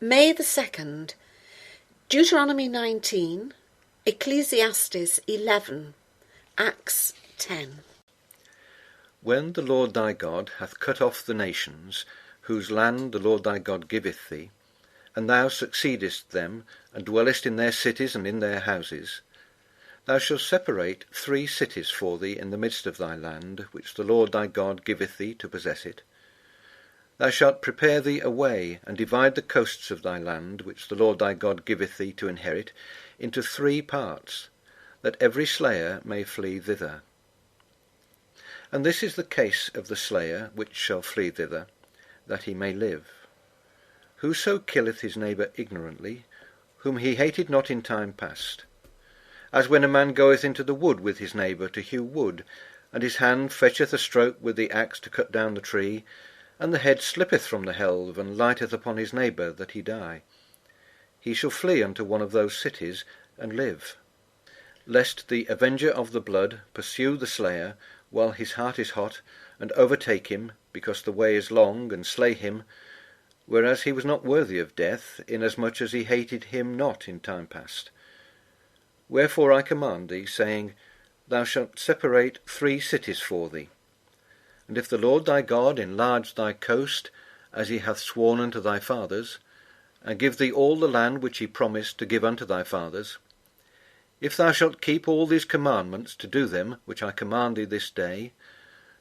May the 2nd, Deuteronomy 19, Ecclesiastes 11, Acts 10. When the Lord thy God hath cut off the nations, whose land the Lord thy God giveth thee, and thou succeedest them, and dwellest in their cities and in their houses, thou shalt separate 3 cities for thee in the midst of thy land, which the Lord thy God giveth thee to possess it. Thou shalt prepare thee a way, and divide the coasts of thy land, which the Lord thy God giveth thee to inherit, into 3 parts, that every slayer may flee thither. And this is the case of the slayer which shall flee thither, that he may live. Whoso killeth his neighbour ignorantly, whom he hated not in time past, as when a man goeth into the wood with his neighbour to hew wood, and his hand fetcheth a stroke with the axe to cut down the tree, and the head slippeth from the helve, and lighteth upon his neighbour, that he die. He shall flee unto one of those cities, and live, lest the avenger of the blood pursue the slayer while his heart is hot, and overtake him, because the way is long, and slay him, whereas he was not worthy of death, inasmuch as he hated him not in time past. Wherefore I command thee, saying, Thou shalt separate 3 cities for thee. And if the Lord thy God enlarge thy coast, as he hath sworn unto thy fathers, and give thee all the land which he promised to give unto thy fathers, if thou shalt keep all these commandments to do them, which I command thee this day,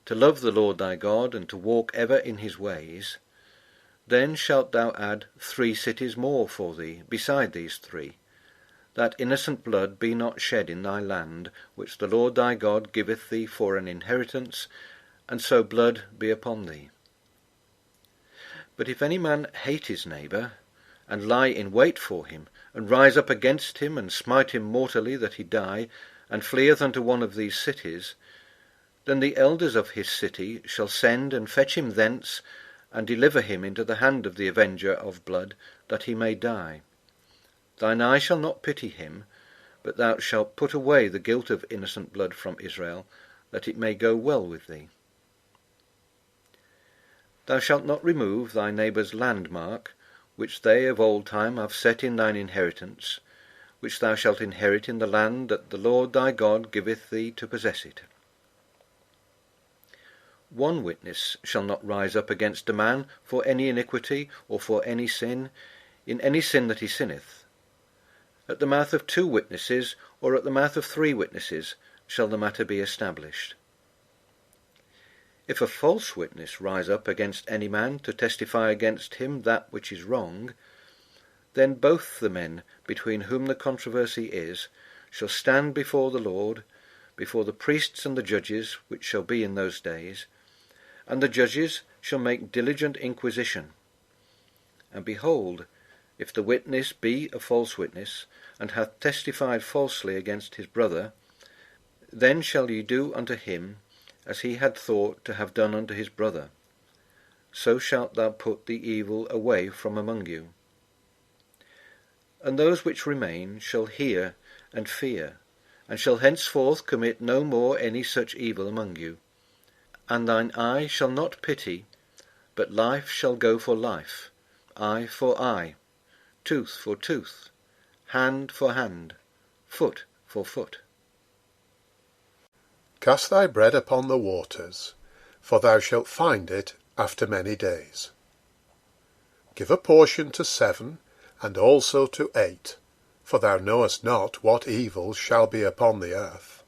to love the Lord thy God, and to walk ever in his ways, then shalt thou add 3 cities more for thee, beside these 3, that innocent blood be not shed in thy land, which the Lord thy God giveth thee for an inheritance, and so blood be upon thee. But if any man hate his neighbour, and lie in wait for him, and rise up against him, and smite him mortally that he die, and fleeth unto one of these cities, then the elders of his city shall send and fetch him thence, and deliver him into the hand of the avenger of blood, that he may die. Thine eye shall not pity him, but thou shalt put away the guilt of innocent blood from Israel, that it may go well with thee. Thou shalt not remove thy neighbour's landmark, which they of old time have set in thine inheritance, which thou shalt inherit in the land that the Lord thy God giveth thee to possess it. 1 witness shall not rise up against a man for any iniquity, or for any sin, in any sin that he sinneth. At the mouth of 2 witnesses, or at the mouth of 3 witnesses, shall the matter be established. If a false witness rise up against any man to testify against him that which is wrong, then both the men between whom the controversy is shall stand before the Lord, before the priests and the judges which shall be in those days, and the judges shall make diligent inquisition. And behold, if the witness be a false witness, and hath testified falsely against his brother, then shall ye do unto him as he had thought to have done unto his brother. So shalt thou put the evil away from among you. And those which remain shall hear and fear, and shall henceforth commit no more any such evil among you. And thine eye shall not pity, but life shall go for life, eye for eye, tooth for tooth, hand for hand, foot for foot. Cast thy bread upon the waters, for thou shalt find it after many days. Give a portion to 7, and also to 8, for thou knowest not what evil shall be upon the earth.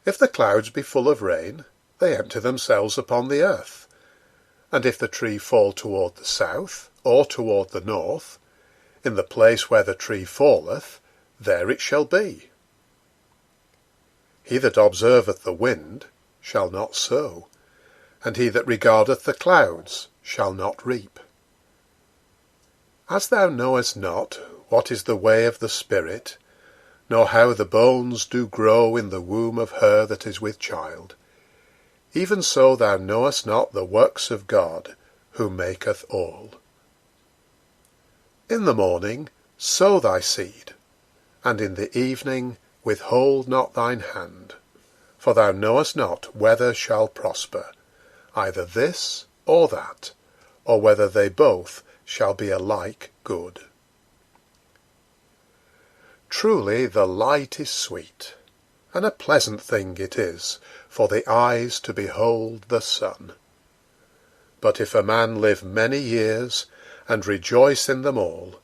If the clouds be full of rain, they empty themselves upon the earth. And if the tree fall toward the south, or toward the north, in the place where the tree falleth, there it shall be. He that observeth the wind shall not sow, and he that regardeth the clouds shall not reap. As thou knowest not what is the way of the Spirit, nor how the bones do grow in the womb of her that is with child, even so thou knowest not the works of God, who maketh all. In the morning sow thy seed, and in the evening withhold not thine hand, for thou knowest not whether shall prosper, either this or that, or whether they both shall be alike good. Truly the light is sweet, and a pleasant thing it is for the eyes to behold the sun. But if a man live many years, and rejoice in them all,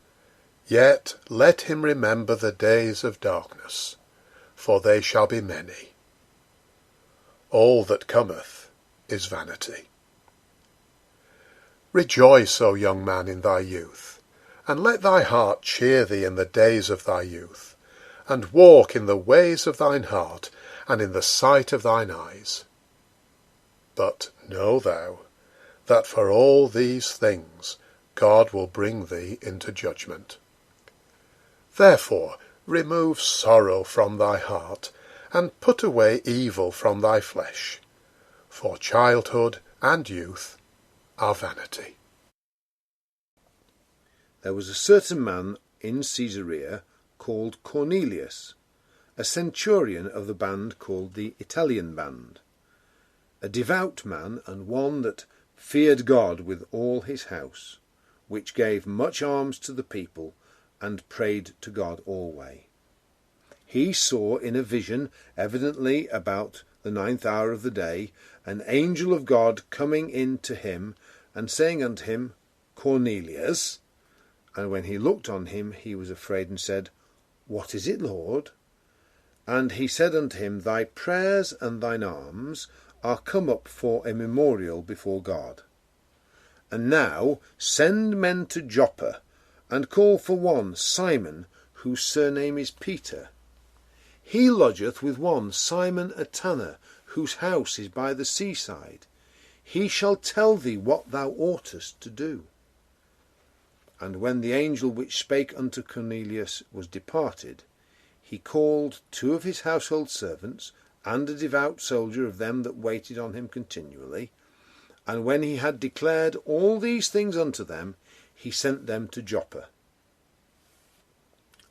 yet let him remember the days of darkness, for they shall be many. All that cometh is vanity. Rejoice, O young man, in thy youth, and let thy heart cheer thee in the days of thy youth, and walk in the ways of thine heart, and in the sight of thine eyes. But know thou, that for all these things God will bring thee into judgment. Therefore remove sorrow from thy heart, and put away evil from thy flesh, for childhood and youth are vanity. There was a certain man in Caesarea called Cornelius, a centurion of the band called the Italian band, a devout man, and one that feared God with all his house, which gave much alms to the people, and prayed to God alway. He saw in a vision, evidently about the 9th hour of the day, an angel of God coming in to him, and saying unto him, Cornelius. And when he looked on him, he was afraid, and said, What is it, Lord? And he said unto him, Thy prayers and thine alms are come up for a memorial before God. And now send men to Joppa, and call for one Simon, whose surname is Peter. He lodgeth with one Simon a tanner, whose house is by the seaside. He shall tell thee what thou oughtest to do. And when the angel which spake unto Cornelius was departed, he called 2 of his household servants, and a devout soldier of them that waited on him continually. And when he had declared all these things unto them, he sent them to Joppa.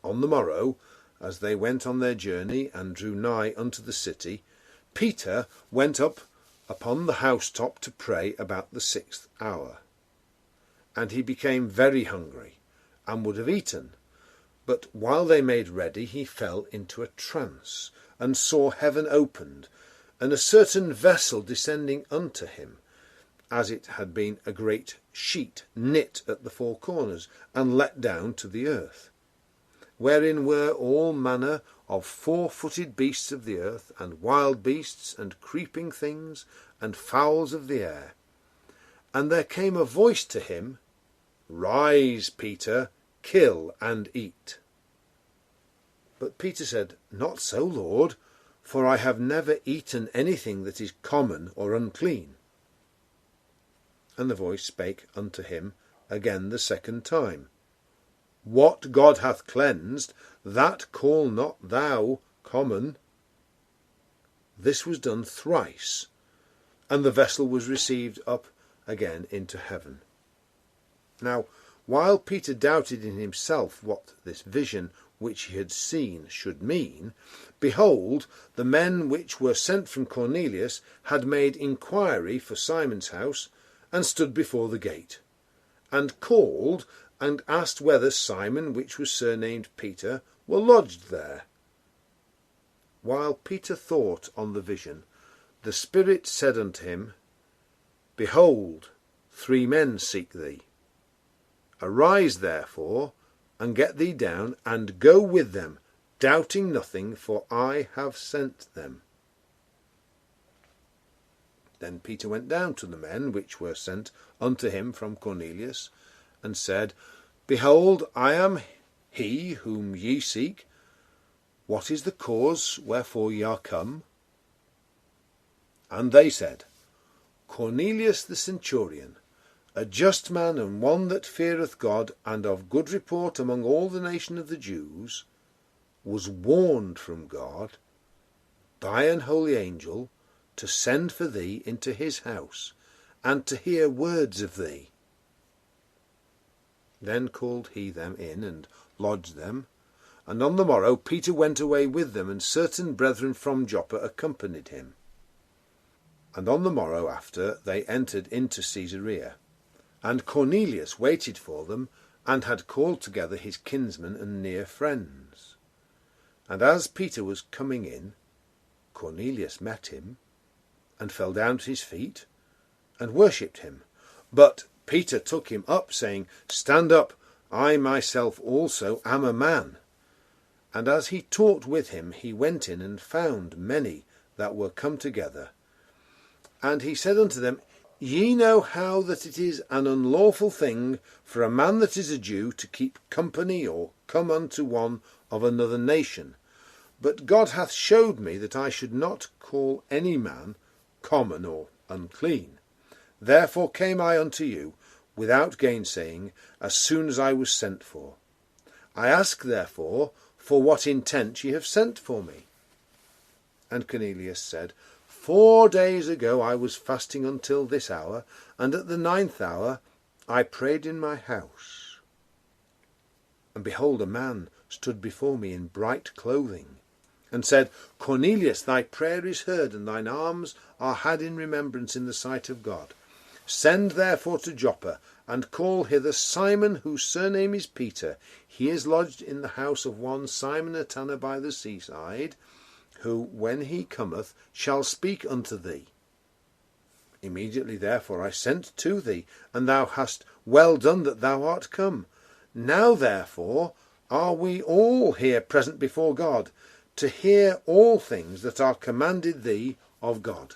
On the morrow, as they went on their journey, and drew nigh unto the city, Peter went up upon the housetop to pray about the 6th hour. And he became very hungry, and would have eaten. But while they made ready, he fell into a trance, and saw heaven opened, and a certain vessel descending unto him, as it had been a great sheet knit at the 4 corners, and let down to the earth, wherein were all manner of 4-footed beasts of the earth, and wild beasts, and creeping things, and fowls of the air. And there came a voice to him, Rise, Peter, kill and eat. But Peter said, Not so, Lord, for I have never eaten anything that is common or unclean. And the voice spake unto him again the 2nd time, What God hath cleansed, that call not thou common. This was done thrice, and the vessel was received up again into heaven. Now, while Peter doubted in himself what this vision which he had seen should mean, behold, the men which were sent from Cornelius had made inquiry for Simon's house, and stood before the gate, and called, and asked whether Simon, which was surnamed Peter, were lodged there. While Peter thought on the vision, the Spirit said unto him, Behold, 3 men seek thee. Arise, therefore, and get thee down, and go with them, doubting nothing, for I have sent them. Then Peter went down to the men which were sent unto him from Cornelius, and said, Behold, I am he whom ye seek. What is the cause wherefore ye are come? And they said, Cornelius the centurion, a just man, and one that feareth God, and of good report among all the nation of the Jews, was warned from God by an holy angel to send for thee into his house, and to hear words of thee. Then called he them in, and lodged them. And on the morrow Peter went away with them, and certain brethren from Joppa accompanied him. And on the morrow after they entered into Caesarea. And Cornelius waited for them, and had called together his kinsmen and near friends. And as Peter was coming in, Cornelius met him, and fell down at his feet, and worshipped him. But Peter took him up, saying, Stand up, I myself also am a man. And as he talked with him, he went in and found many that were come together. And he said unto them, Ye know how that it is an unlawful thing for a man that is a Jew to keep company or come unto one of another nation. But God hath showed me that I should not call any man common or unclean. Therefore came I unto you, without gainsaying, as soon as I was sent for. I ask therefore, for what intent ye have sent for me? And Cornelius said, 4 days ago I was fasting until this hour, and at the 9th hour I prayed in my house. And behold, a man stood before me in bright clothing, and said, Cornelius, thy prayer is heard, and thine alms are had in remembrance in the sight of God. Send therefore to Joppa, and call hither Simon, whose surname is Peter. He is lodged in the house of one Simon a tanner by the seaside, who, when he cometh, shall speak unto thee. Immediately therefore I sent to thee, and thou hast well done that thou art come. Now therefore are we all here present before God, to hear all things that are commanded thee of God.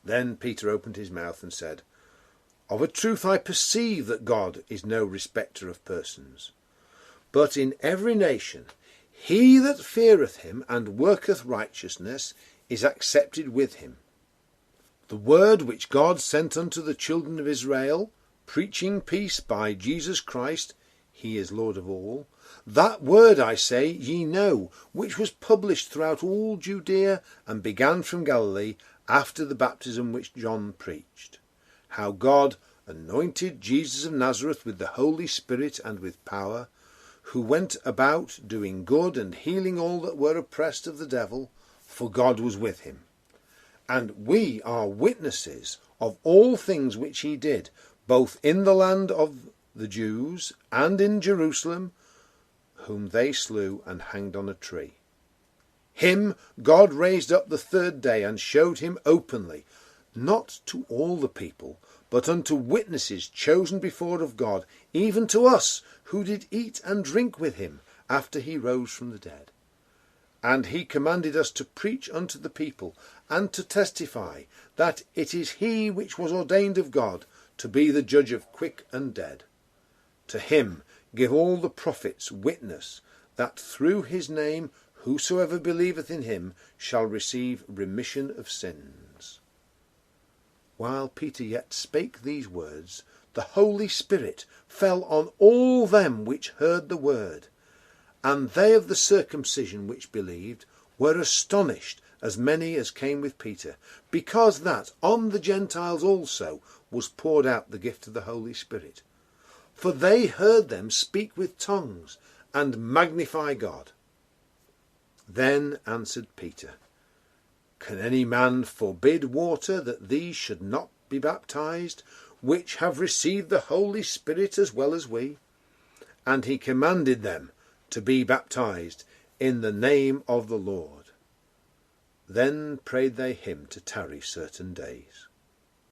Then Peter opened his mouth and said, Of a truth I perceive that God is no respecter of persons, but in every nation he that feareth him and worketh righteousness is accepted with him. The word which God sent unto the children of Israel, preaching peace by Jesus Christ, he is Lord of all, that word, I say, ye know, which was published throughout all Judea, and began from Galilee, after the baptism which John preached, how God anointed Jesus of Nazareth with the Holy Spirit and with power, who went about doing good and healing all that were oppressed of the devil, for God was with him. And we are witnesses of all things which he did, both in the land of the Jews and in Jerusalem, whom they slew and hanged on a tree. Him God raised up the 3rd day, and showed him openly, not to all the people, but unto witnesses chosen before of God, even to us, who did eat and drink with him after he rose from the dead. And he commanded us to preach unto the people, and to testify that it is he which was ordained of God to be the judge of quick and dead. To him give all the prophets witness that through his name whosoever believeth in him shall receive remission of sins. While Peter yet spake these words, the Holy Spirit fell on all them which heard the word. And they of the circumcision which believed were astonished, as many as came with Peter, because that on the Gentiles also was poured out the gift of the Holy Spirit. For they heard them speak with tongues, and magnify God. Then answered Peter, Can any man forbid water that these should not be baptized, which have received the Holy Spirit as well as we? And he commanded them to be baptized in the name of the Lord. Then prayed they him to tarry certain days.